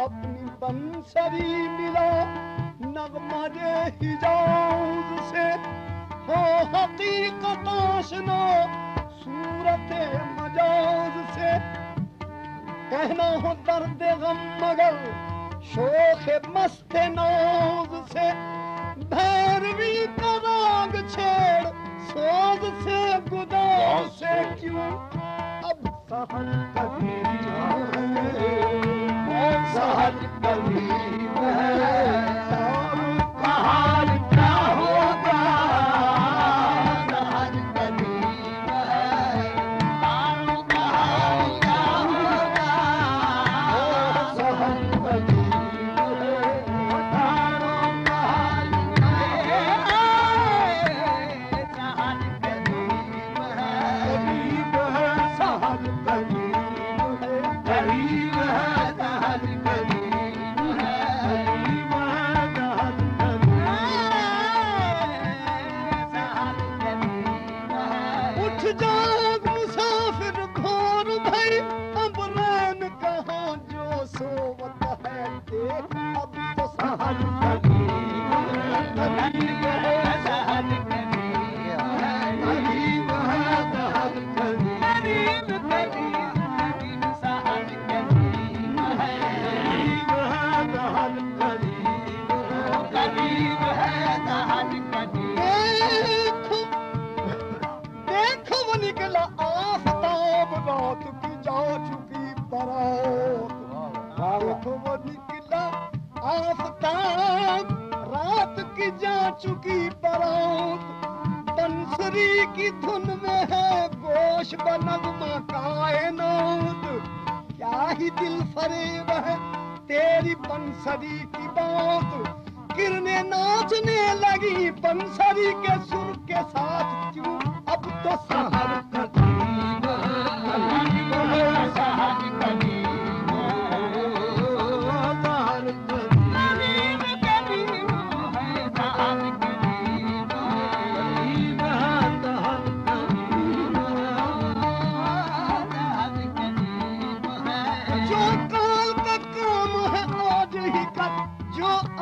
अपनी बंसरी मिला नगमा रे हिजाज से हो हकीकत आशना सूरत मजाज से कहना हो दर्द गम मगर शोख मस्त नाज से भैरवी का राग छेड़ सोज से गुदार से क्यों अब सहन कभी सहन कभी कहार क्या होगा सहन कभी सहन कभी रात की जा चुकी बारात बंसरी की धुन में है गोश बनगमा कायनात क्या ही दिल फरेब है तेरी बंसरी की बात किरने नाचने लगी बंसरी के सुर के साथ क्यों अब तो सहर करीब सहर करीब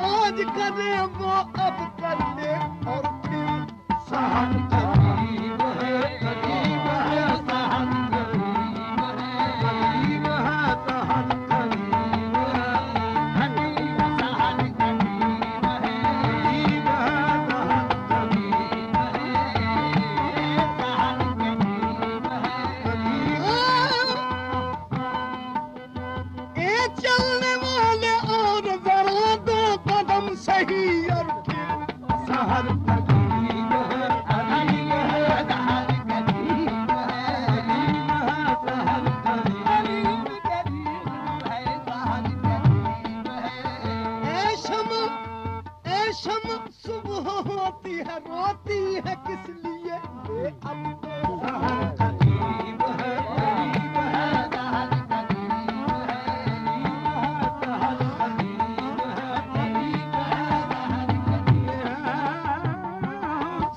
आज करे वो अब कर ले और फिर सहन करीब है करीब है सहन करीब है करीब है सहन करीब है करीब सहन करीब है करीब है सहन करीब है सहन करीब है ए चलने वाले और जरा दो कदम सही और फिर सहर करीब है करीब है सहर करीब है करीब है सहर करीब है सहर करीब है ऐ शम सुबह होती है रोती है किस लिए ये अब तो सहर करीब है करीब है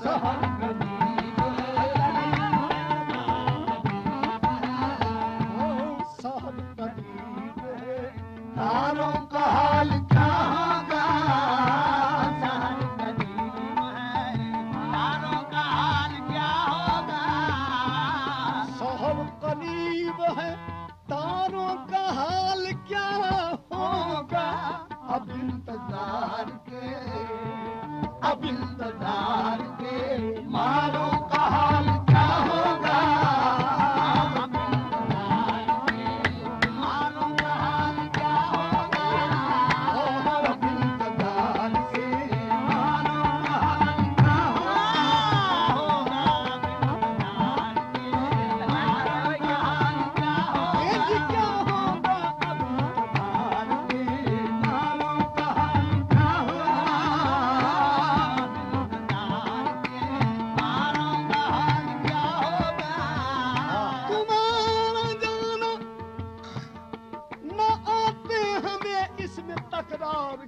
सहर करीब है सहर करीब तारों का हाल क्या होगा सहर करीब है तारों का हाल क्या होगा सहर करीब है तारों का हाल क्या होगा अब इंतजार के मारों का हाल क्या होगा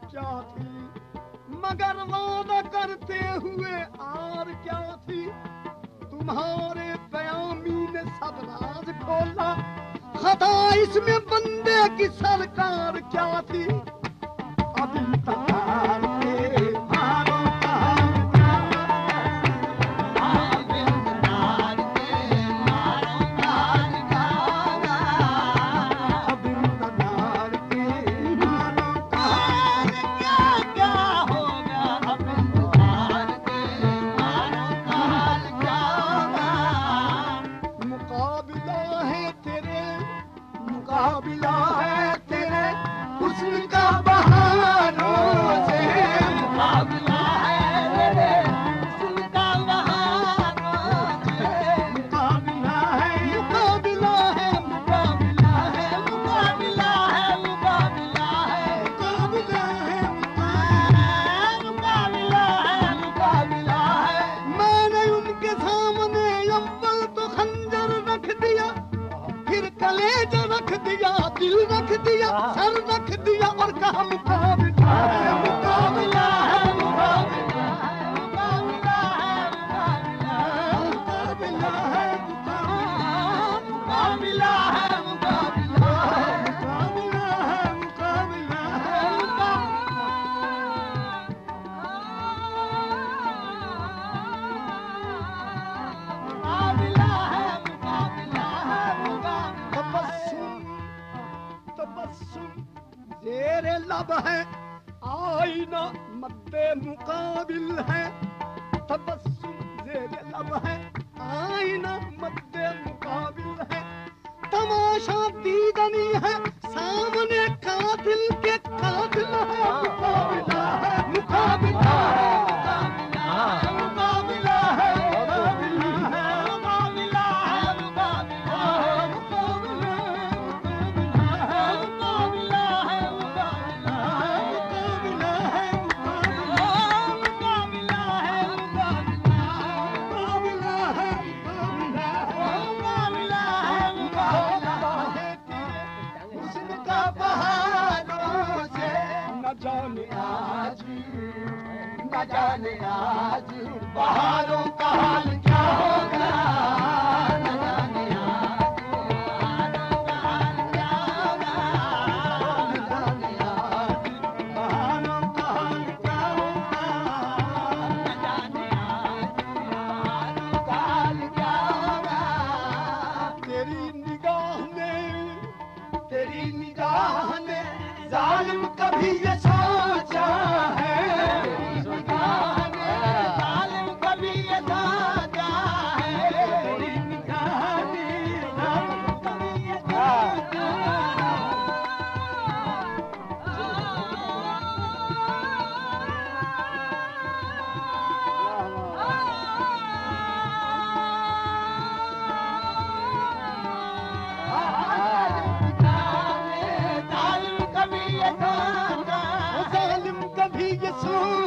क्या थी मगर वादा करते हुए आर क्या थी तुम्हारे प्यामी ने सब राज खोला खता इसमें बंदे की सरकार क्या थी? अब इंतजार के मारो काल क्या अब इंतजार के मारो काल क्या अब इंतजार के मारो काल क्या होगा अब इंतजार के मारो काल क्या मुकाबला है तेरे हुस्न का बहारों से मुकाबला है तेरे हुस्न का बहारों से मुकाबला है मुकाबला है मुकाबला है मुकाबला है मुकाबला है मुकाबला है मुकाबला है मुकाबला है मैंने उनके सामने अव्वल तो खंजर रख दिया, फिर कलेजा रख दिया, दिल रख दिया, सर रख दिया और कहा मुकाबला है मुकाबला है मुकाबला है मुकाबला है मुकाबला है मुकाबला है मुकाबला है मुकाबला तेरे लब है आईना मद्दे मुकाबिल है, तबस्सुम तेरे लब है आईना मद्दे मुकाबिल है, तमाशा दीदनी है सामने कातिल के कातिल है मुकाबिला है मुकाबिला है मुकाबिला है न जाने आज बहारों का हाल क्या होगा, न जाने आज बहारों का हाल क्या होगा, न जाने आज बहारों का हाल क्या होगा, न जाने आज बहारों का हाल क्या होगा। तेरी निगाह ने जालिम कभी ये सोचा है, कभी ये सोचा